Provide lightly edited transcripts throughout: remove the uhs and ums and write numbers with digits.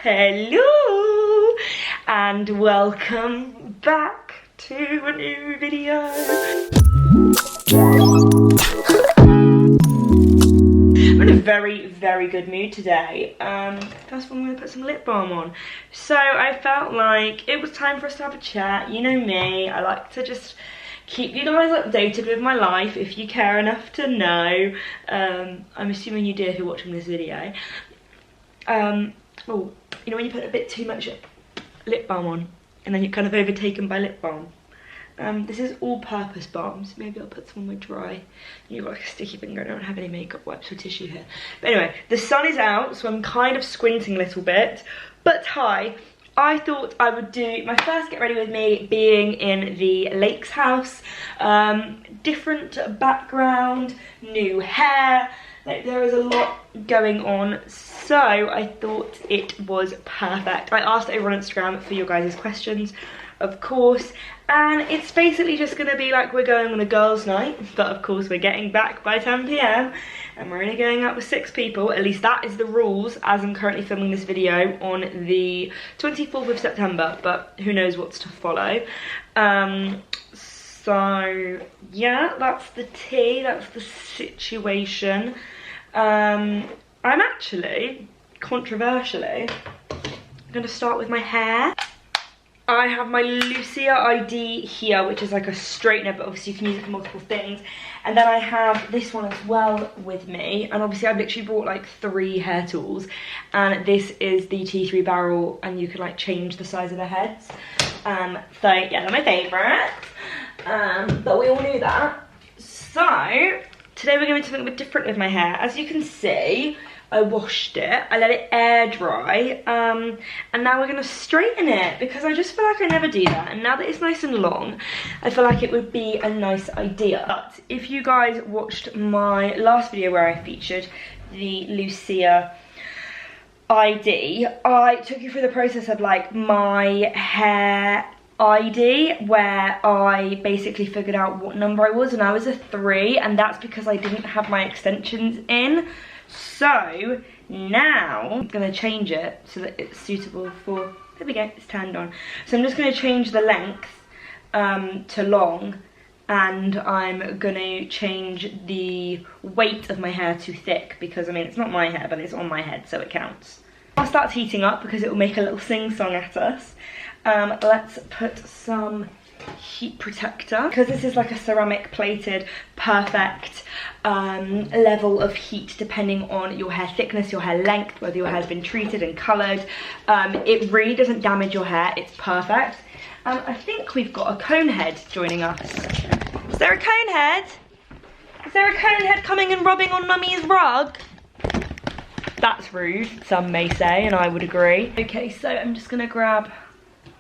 Hello and welcome back to a new video. I'm in a very good mood today. First of all, I'm gonna put some lip balm on. So I felt like it was time for us to have a chat. You know me, I like to just keep you guys updated with my life if you care enough to know. I'm assuming you do if you're watching this video. Oh, you know when you put a bit too much lip balm on and then you're kind of overtaken by lip balm. This is all-purpose balm, so maybe I'll put some on my dry. You've got like a sticky finger, I don't have any makeup wipes or tissue here. But anyway, the sun is out, so I'm kind of squinting a little bit. But hi, I thought I would do my first get ready with me being in the Lake's house. Different background, new hair, like there is a lot going on. So I thought it was perfect. I asked everyone on Instagram for your guys' questions, of course, and it's basically just gonna be like we're going on a girls' night, but of course we're getting back by 10 PM and we're only going out with 6 people. At least that is the rules as I'm currently filming this video on the 24th of September, but who knows what's to follow. So yeah, that's the tea, that's the situation. I'm actually, controversially, gonna start with my hair. I have my Lucia ID here, which is like a straightener, but obviously you can use it for multiple things. And then I have this one as well with me. And obviously I've literally brought like 3 hair tools. And this is the T3 barrel, and you can like change the size of the heads. So yeah, they're my favourite. But we all knew that. So today we're going to do something a bit different with my hair. As you can see, I washed it, I let it air dry, and now we're going to straighten it because I just feel like I never do that, and now that it's nice and long, I feel like it would be a nice idea. But if you guys watched my last video where I featured the Lucia ID, I took you through the process of like my hair ID, where I basically figured out what number I was, and I was a 3, and that's because I didn't have my extensions in. So now I'm gonna change it so that it's suitable for, there we go, it's turned on. So I'm just gonna change the length to long, and I'm gonna change the weight of my hair to thick, because I mean it's not my hair but it's on my head, so it counts. I'll start heating up because it will make a little sing-song at us. Let's put some heat protector, because this is like a ceramic plated perfect level of heat depending on your hair thickness, your hair length, whether your hair's been treated and coloured. It really doesn't damage your hair, it's perfect. I think we've got a cone head joining us. Is there a cone head? Is there a cone head coming and rubbing on mummy's rug? That's rude, some may say, and I would agree. Okay, so I'm just gonna grab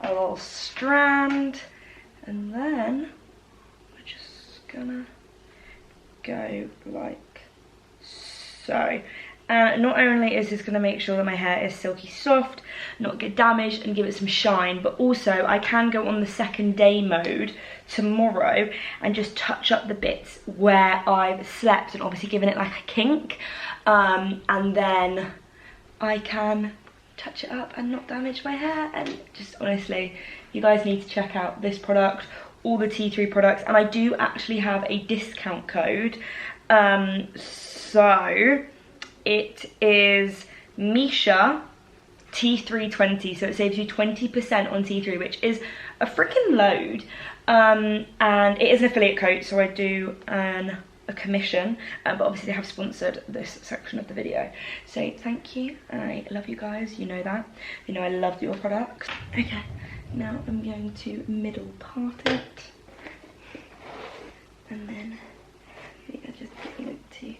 a little strand, and then we're just gonna go like so. And not only is this gonna make sure that my hair is silky soft, not get damaged, and give it some shine, but also I can go on the second day mode tomorrow and just touch up the bits where I've slept and obviously given it like a kink, and then I can touch it up and not damage my hair. And just honestly, you guys need to check out this product, all the T3 products, and I do actually have a discount code. So it is Misha T320, so it saves you 20% on T3, which is a freaking load. And it is an affiliate code, so I do earn a commission, but obviously they have sponsored this section of the video, so thank you. I love you guys, you know that, you know I love your products. Okay, now I'm going to middle part it, and then I think I just going to.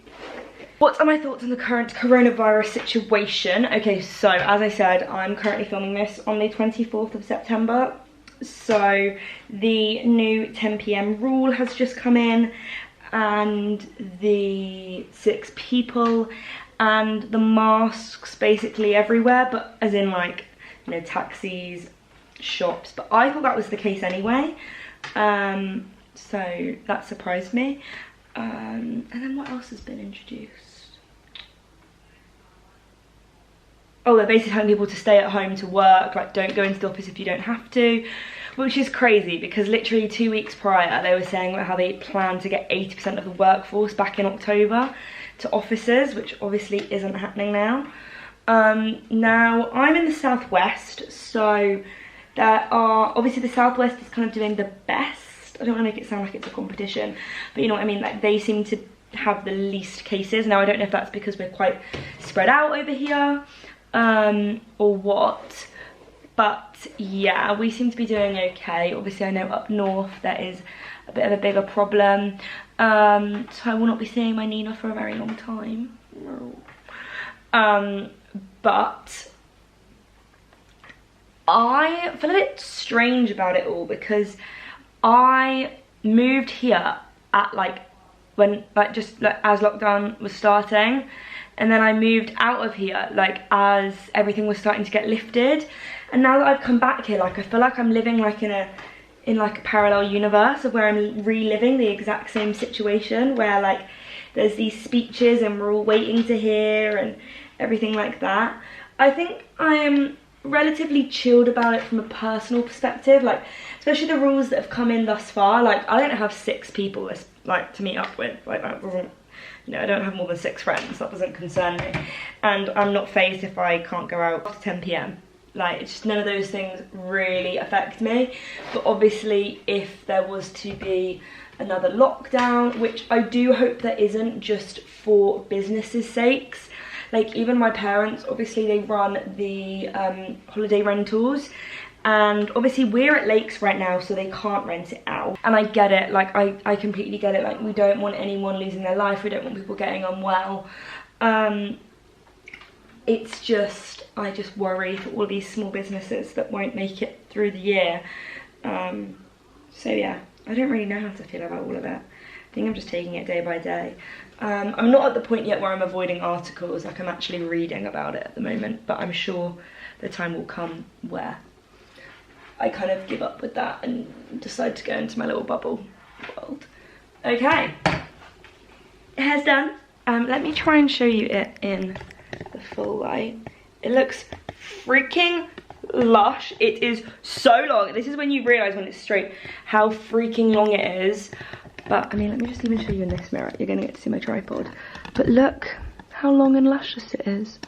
What are my thoughts on the current coronavirus situation? Okay, so as I said, I'm currently filming this on the 24th of September, so the new 10 PM rule has just come in, and the 6 people, and the masks basically everywhere, but as in like, you know, taxis, shops, but I thought that was the case anyway, so that surprised me. And then what else has been introduced? oh, they're basically telling people to stay at home to work, like don't go into the office if you don't have to, which is crazy because literally 2 weeks prior they were saying about how they plan to get 80% of the workforce back in October to offices, which obviously isn't happening now. Now I'm in the southwest, so there are, obviously the southwest is kind of doing the best. I don't want to make it sound like it's a competition, but you know what I mean, like they seem to have the least cases. Now I don't know if that's because we're quite spread out over here or what, but yeah, we seem to be doing okay. Obviously I know up north there is a bit of a bigger problem, so I will not be seeing my Nina for a very long time. But I feel a bit strange about it all because I moved here at like when just as lockdown was starting, and then I moved out of here like as everything was starting to get lifted, and now that I've come back here, like I feel like I'm living like in a parallel universe of where I'm reliving the exact same situation where like there's these speeches and we're all waiting to hear and everything like that. I think I am relatively chilled about it from a personal perspective, like especially the rules that have come in thus far. Like I don't have 6 people like to meet up with, like that doesn't, you know, I don't have more than 6 friends, that doesn't concern me, and I'm not phased if I can't go out after 10 p.m. Like it's just none of those things really affect me. But obviously if there was to be another lockdown, which I do hope there isn't, just for businesses' sakes, like even my parents, obviously they run the holiday rentals, and obviously we're at Lakes right now so they can't rent it out, and I get it, like I completely get it, like we don't want anyone losing their life, we don't want people getting unwell. It's just, I just worry for all these small businesses that won't make it through the year. So yeah, I don't really know how to feel about all of it. I think I'm just taking it day by day. I'm not at the point yet where I'm avoiding articles, like I'm actually reading about it at the moment, but I'm sure the time will come where I kind of give up with that and decide to go into my little bubble world. Okay, hair's done. Let me try and show you it in the full light. It looks freaking lush. It is so long. This is when you realise when it's straight how freaking long it is. But I mean, let me just even show you in this mirror. You're gonna get to see my tripod. But look how long and luscious it is.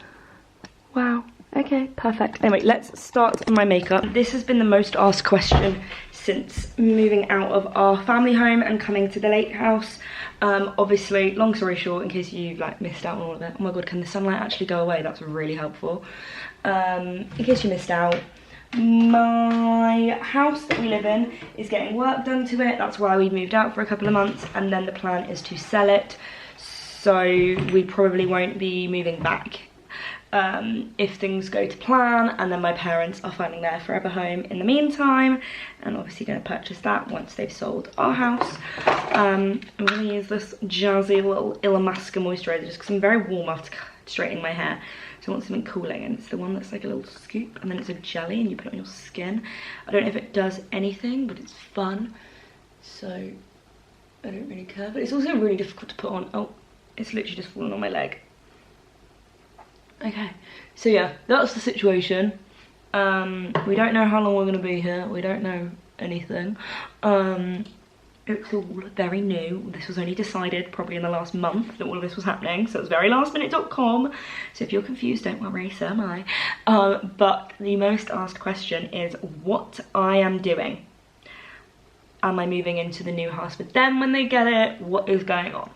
Wow. Okay, perfect. Anyway, let's start my makeup. This has been the most asked question since moving out of our family home and coming to the lake house. Obviously, long story short, in case you like missed out on all of it. Oh my god, can the sunlight actually go away? That's really helpful. In case you missed out, my house that we live in is getting work done to it. That's why we moved out for a couple of months, and then the plan is to sell it, so we probably won't be moving back if things go to plan, and then my parents are finding their forever home in the meantime, and obviously going to purchase that once they've sold our house. I'm going to use this jazzy little Illamasqua moisturiser just because I'm very warm after straightening my hair, so I want something cooling, and it's the one that's like a little scoop and then it's a jelly and you put it on your skin. I don't know if it does anything, but it's fun, so I don't really care. But it's also really difficult to put on. Oh, it's literally just fallen on my leg. Okay, so yeah, that's the situation. We don't know how long we're gonna be here. We don't know anything. It's all very new. This was only decided probably in the last month that all of this was happening, so it's very lastminute.com. So if you're confused, don't worry, so am I. But the most asked question is what I am doing. Am I moving into the new house with them when they get it? What is going on?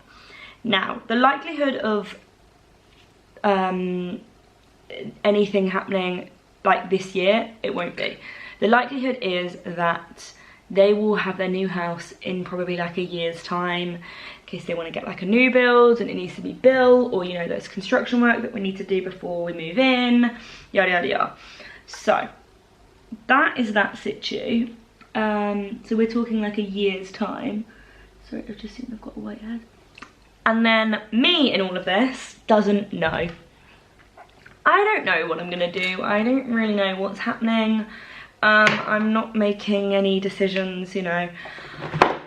Now, the likelihood of anything happening like this year, it won't be. The likelihood is that they will have their new house in probably like a year's time, in case they want to get like a new build and it needs to be built, or you know, there's construction work that we need to do before we move in, yada yada yada. So that is that situ. So we're talking like a year's time. Sorry, I've just seen I've got a white head. And then me in all of this doesn't know. I don't know what I'm gonna do. I don't really know what's happening. I'm not making any decisions, you know.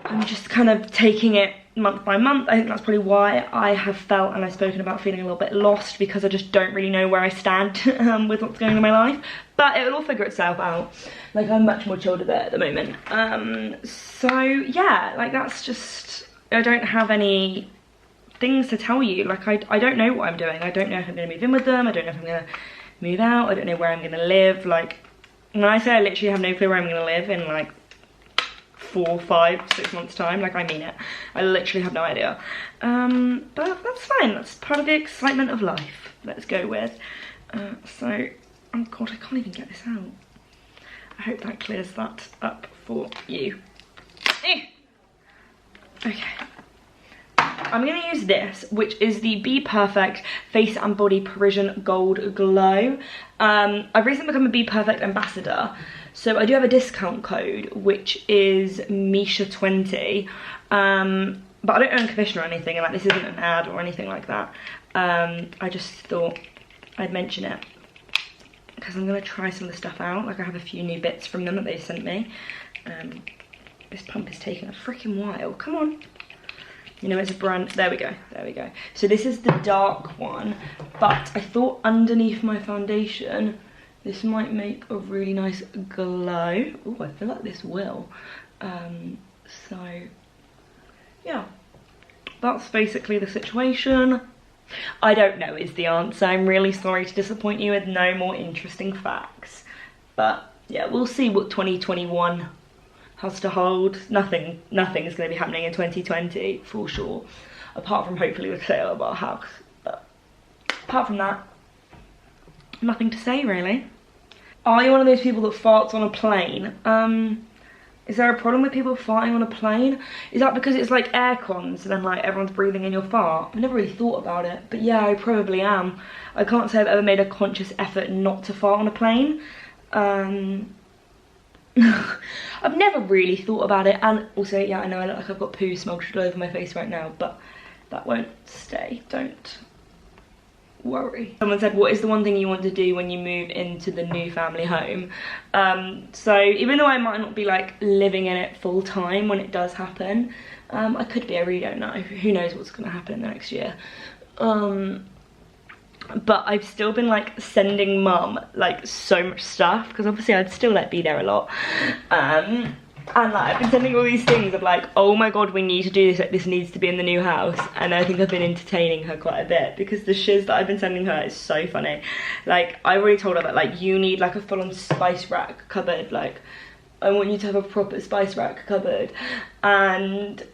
I'm just kind of taking it month by month. I think that's probably why I have felt, and I've spoken about feeling a little bit lost, because I just don't really know where I stand with what's going on in my life. But it will all figure itself out. Like, I'm much more chilled with it at the moment. So yeah, like, that's just, I don't have any things to tell you. Like, I don't know what I'm doing. I don't know if I'm going to move in with them. I don't know if I'm going to move out. I don't know where I'm going to live. Like, when I say I literally have no clue where I'm going to live in like 4, 5, 6 months time, like, I mean it. I literally have no idea. But that's fine. That's part of the excitement of life. Let's go with. So, oh god, I can't even get this out. I hope that clears that up for you. Okay. I'm going to use this, which is the Be Perfect Face and Body Parisian Gold Glow. I've recently become a Be Perfect ambassador, so I do have a discount code, which is MishaG. But I don't earn commission or anything, and like, this isn't an ad or anything like that. I just thought I'd mention it, because I'm going to try some of the stuff out. Like, I have a few new bits from them that they've sent me. This pump is taking a freaking while. Come on. You know, it's a brand, there we go, there we go. So this is the dark one, but I thought underneath my foundation, this might make a really nice glow. Oh, I feel like this will. So, yeah, that's basically the situation. I don't know is the answer. I'm really sorry to disappoint you with no more interesting facts. But, yeah, we'll see what 2021 has to hold. Nothing is going to be happening in 2020 for sure, apart from hopefully the sale of our house. But apart from that, nothing to say really. Are you one of those people that farts on a plane? Is there a problem with people farting on a plane? Is that because it's like air cons and then like everyone's breathing in your fart? I've never really thought about it, but yeah, I probably am. I can't say I've ever made a conscious effort not to fart on a plane. I've never really thought about it, and also, yeah, I know I look like I've got poo smudged all over my face right now, but that won't stay, don't worry. Someone said, what is the one thing you want to do when you move into the new family home? So even though I might not be like living in it full time when it does happen, I could be, I really don't know. Who knows what's going to happen in the next year. But I've still been like sending mum like so much stuff, because obviously I'd still like be there a lot, and like I've been sending all these things of like, oh my god, we need to do this, like this needs to be in the new house. And I think I've been entertaining her quite a bit, because the shiz that I've been sending her is so funny. Like, I already told her that like, you need like a full-on spice rack cupboard, like I want you to have a proper spice rack cupboard. And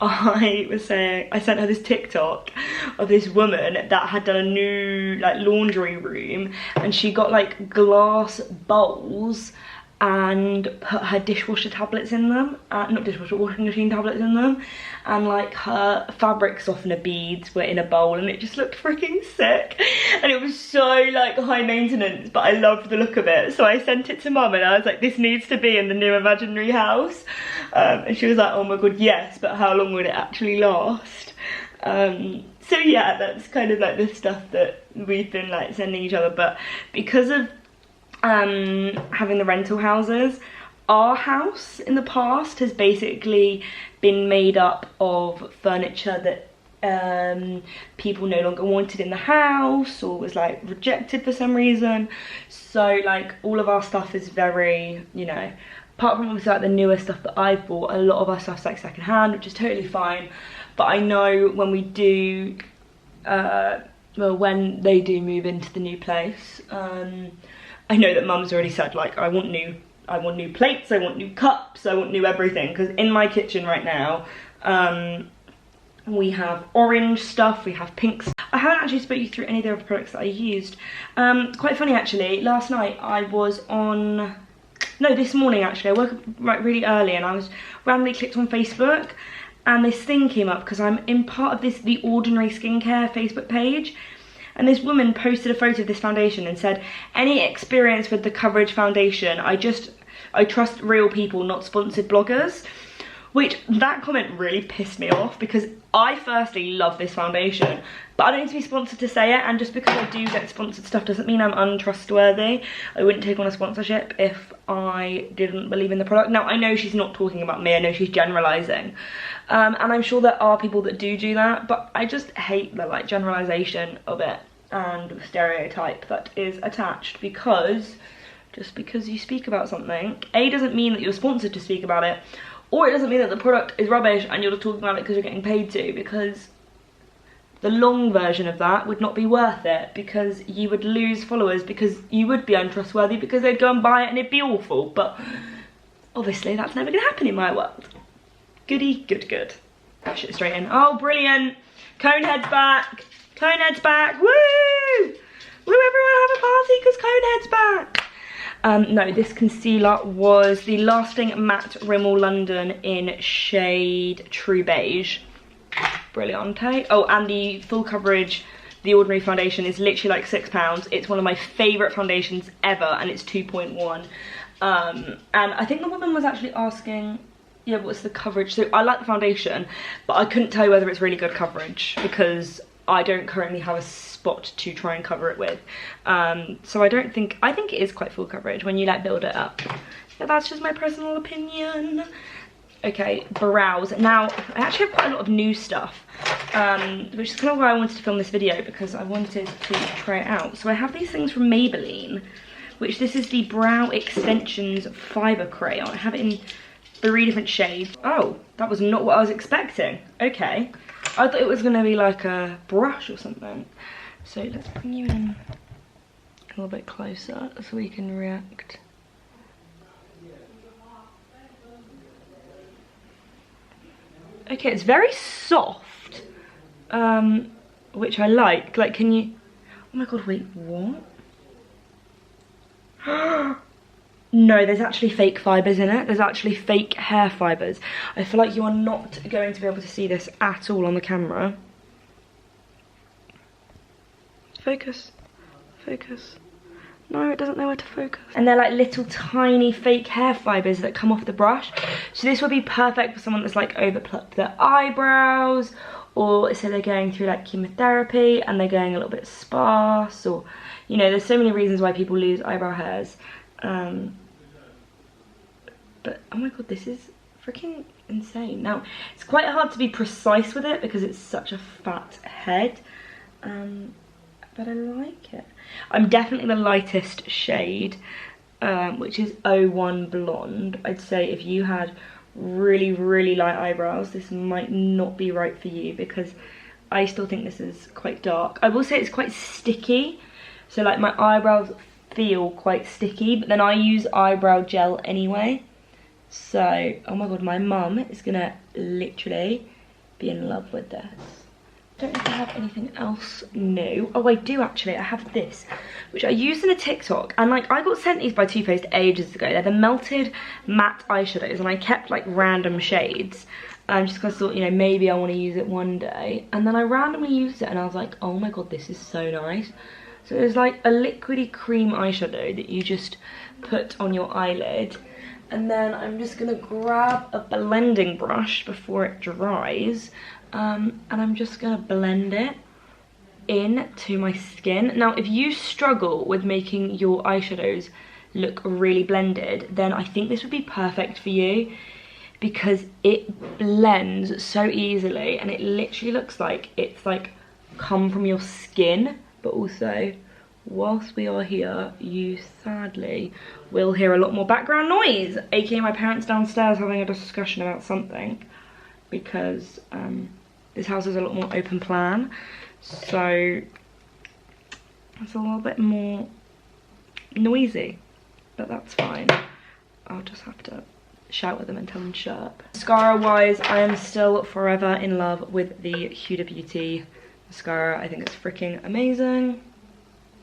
I was saying, I sent her this TikTok of this woman that had done a new like laundry room, and she got like glass bowls and put her dishwasher tablets in them, not dishwasher, washing machine tablets in them, and like her fabric softener beads were in a bowl, and it just looked freaking sick. And it was so like high maintenance, but I loved the look of it. So I sent it to mum and I was like, this needs to be in the new imaginary house. And she was like, oh my god, yes, but how long would it actually last? So yeah, that's kind of like the stuff that we've been like sending each other. But because of having the rental houses, our house in the past has basically been made up of furniture that people no longer wanted in the house, or was like rejected for some reason. So like all of our stuff is very, you know, apart from obviously like the newer stuff that I've bought, a lot of our stuff's like second hand, which is totally fine. But I know when we do well, when they do move into the new place, I know that mum's already said like, I want new plates, I want new cups, I want new everything. Because in my kitchen right now, we have orange stuff, we have pink stuff. I haven't actually spoke you through any of the other products that I used. Quite funny actually, last night I was on, no, this morning actually, I woke up like really early and I was randomly clicked on Facebook, and this thing came up because I'm in part of this The Ordinary Skincare Facebook page. And this woman posted a photo of this foundation and said, any experience with the coverage foundation, I trust real people, not sponsored bloggers. Which, that comment really pissed me off because I firstly love this foundation, but I don't need to be sponsored to say it, and just because I do get sponsored stuff doesn't mean I'm untrustworthy. I wouldn't take on a sponsorship if I didn't believe in the product. Now, I know she's not talking about me, I know she's generalising, and I'm sure there are people that do that, but I just hate the like generalisation of it and the stereotype that is attached, because just because you speak about something, A, doesn't mean that you're sponsored to speak about it, or it doesn't mean that the product is rubbish and you're just talking about it because you're getting paid to, because the long version of that would not be worth it, because you would lose followers, because you would be untrustworthy, because they'd go and buy it and it'd be awful. But obviously that's never going to happen in my world. Goody, good, good. Dash it straight in. Oh, brilliant. Conehead's back. Conehead's back. Woo! Woo, everyone have a party because Conehead's back. No, this concealer was the Lasting Matte Rimmel London in shade True Beige. Brilliante. Oh, and the full coverage, the Ordinary foundation is literally like £6. It's one of my favourite foundations ever, and it's 2.1. And I think the woman was actually asking, yeah, what's the coverage? So I like the foundation, but I couldn't tell you whether it's really good coverage because I don't currently have a spot to try and cover it with. So I think it is quite full coverage when you like build it up. But that's just my personal opinion. Okay, brows. Now, I actually have quite a lot of new stuff, which is kind of why I wanted to film this video, because I wanted to try it out. So I have these things from Maybelline, which this is the Brow Extensions Fibre Crayon. I have it in 3 different shades. Oh, that was not what I was expecting. Okay. I thought it was going to be like a brush or something. So let's bring you in a little bit closer so we can react. Okay, it's very soft, which I like. Like, can you... Oh my god, wait, what? No, there's actually fake fibres in it. There's actually fake hair fibres. I feel like you are not going to be able to see this at all on the camera. Focus. Focus. No, it doesn't know where to focus. And they're like little tiny fake hair fibres that come off the brush. So this would be perfect for someone that's like overplucked their eyebrows, or say they're going through like chemotherapy and they're going a little bit sparse, or, you know, there's so many reasons why people lose eyebrow hairs. But oh my god, this is freaking insane. Now, it's quite hard to be precise with it because it's such a fat head, but I like it. I'm definitely the lightest shade, which is 01 Blonde. I'd say if you had really, really light eyebrows, this might not be right for you, because I still think this is quite dark. I will say it's quite sticky, so like my eyebrows feel quite sticky, but then I use eyebrow gel anyway. So, oh my god, my mum is gonna literally be in love with this. I don't know if I have anything else new. Oh, I do actually. I have this, which I used in a TikTok, and like I got sent these by Too Faced ages ago. They're the melted matte eyeshadows, and I kept like random shades, just because I thought, you know, maybe I want to use it one day. And then I randomly used it, and I was like, oh my god, this is so nice. So it's like a liquidy cream eyeshadow that you just put on your eyelid. And then I'm just gonna grab a blending brush before it dries, and I'm just gonna blend it into my skin. Now, if you struggle with making your eyeshadows look really blended, then I think this would be perfect for you, because it blends so easily and it literally looks like it's like come from your skin. But also, whilst we are here, you sadly will hear a lot more background noise, aka my parents downstairs having a discussion about something, because this house is a lot more open plan, so it's a little bit more noisy, but that's fine. I'll just have to shout at them and tell them to shut up. Mascara wise, I am still forever in love with the Huda Beauty mascara. I think it's freaking amazing.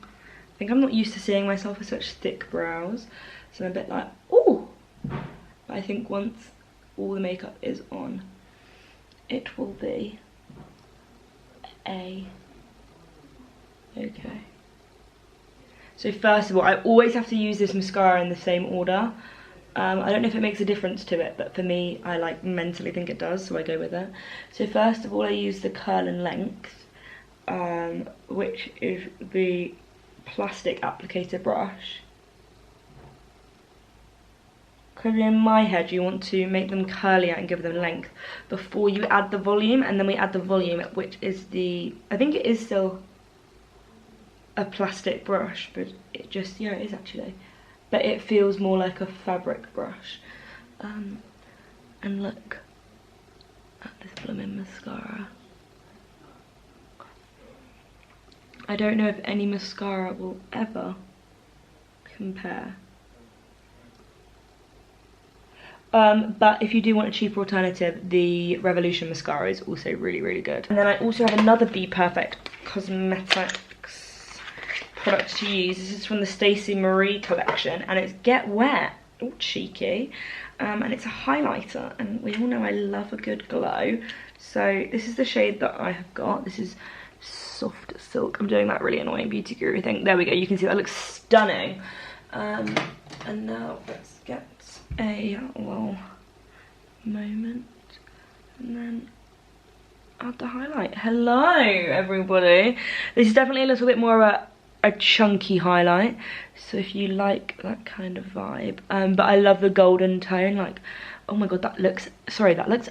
I think I'm not used to seeing myself with such thick brows, so I'm a bit like, ooh. But I think once all the makeup is on, it will be okay. So first of all, I always have to use this mascara in the same order. I don't know if it makes a difference to it, but for me, I like mentally think it does, so I go with it. So first of all, I use the Curl and Length, which is the plastic applicator brush. Because in my head, you want to make them curlier and give them length before you add the volume, and then we add the volume, which is the, I think it is still a plastic brush, but it just, yeah, it is actually. But it feels more like a fabric brush. And look at this blooming mascara. I don't know if any mascara will ever compare. But if you do want a cheaper alternative, the Revolution mascara is also really, really good. And then I also have another Be Perfect Cosmetics product to use. This is from the Stacey Marie collection, and it's Get Wet. Oh, cheeky. And it's a highlighter, and we all know I love a good glow. So this is the shade that I have got. This is Soft Silk. I'm doing that really annoying beauty guru thing. There we go, you can see that looks stunning. And now let's get a little moment, and then add the highlight. Hello everybody. This is definitely a little bit more of a chunky highlight, so if you like that kind of vibe, but I love the golden tone. Like, oh my god, that looks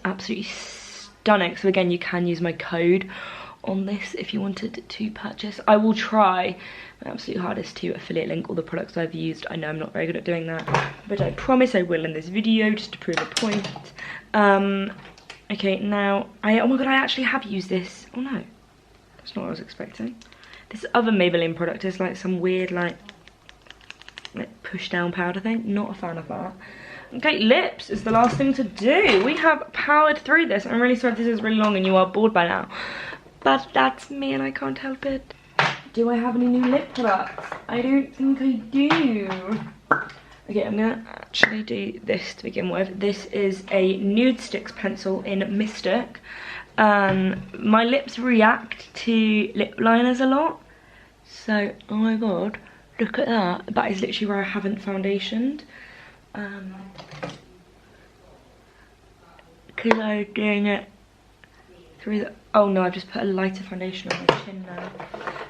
absolutely stunning. So again, you can use my code on this if you wanted to purchase. I will try my absolute hardest to affiliate link all the products I've used. I know I'm not very good at doing that, but I promise I will in this video, just to prove a point. Okay, now oh my god, I actually have used this. Oh no, that's not what I was expecting. This other Maybelline product is like some weird like push down powder thing. Not a fan of that. Okay, lips is the last thing to do. We have powered through this. I'm really sorry if this is really long and you are bored by now, but that's me and I can't help it. Do I have any new lip products? I don't think I do. Okay, I'm gonna actually do this to begin with. This is a Nude Sticks pencil in Mystic. My lips react to lip liners a lot, so oh my god, look at that. That is literally where I haven't foundationed. Because I was doing it through the, oh no, I've just put a lighter foundation on my chin now.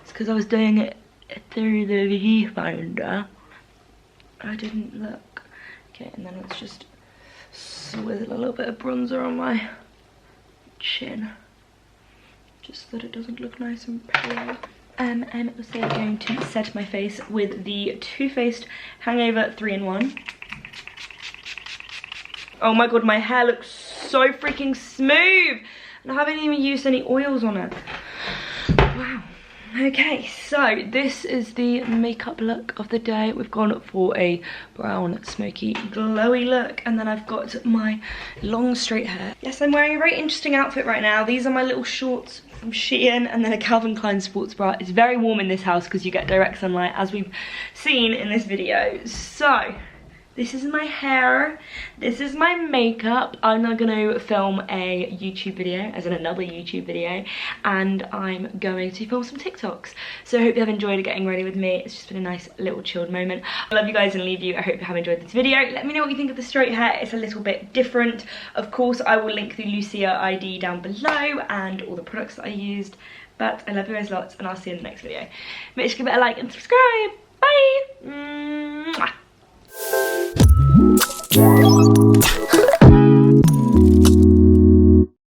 It's because I was doing it through the viewfinder. I didn't look. Okay, and then let's just swizzle a little bit of bronzer on my chin, just so that it doesn't look nice and pale. I'm also going to set my face with the Too Faced Hangover 3-in-1. Oh my god, my hair looks so freaking smooth, and I haven't even used any oils on it. Wow. Okay, so this is the makeup look of the day. We've gone for a brown, smoky, glowy look, and then I've got my long straight hair. Yes, I'm wearing a very interesting outfit right now. These are my little shorts from Shein, and then a Calvin Klein sports bra. It's very warm in this house because you get direct sunlight, as we've seen in this video. So this is my hair, this is my makeup. I'm now going to film a YouTube video, as in another YouTube video, and I'm going to film some TikToks. So I hope you have enjoyed getting ready with me. It's just been a nice little chilled moment. I love you guys and leave you. I hope you have enjoyed this video. Let me know what you think of the straight hair. It's a little bit different. Of course, I will link the Lucia ID down below and all the products that I used. But I love you guys lots, and I'll see you in the next video. Make sure to give it a like and subscribe. Bye! Mwah.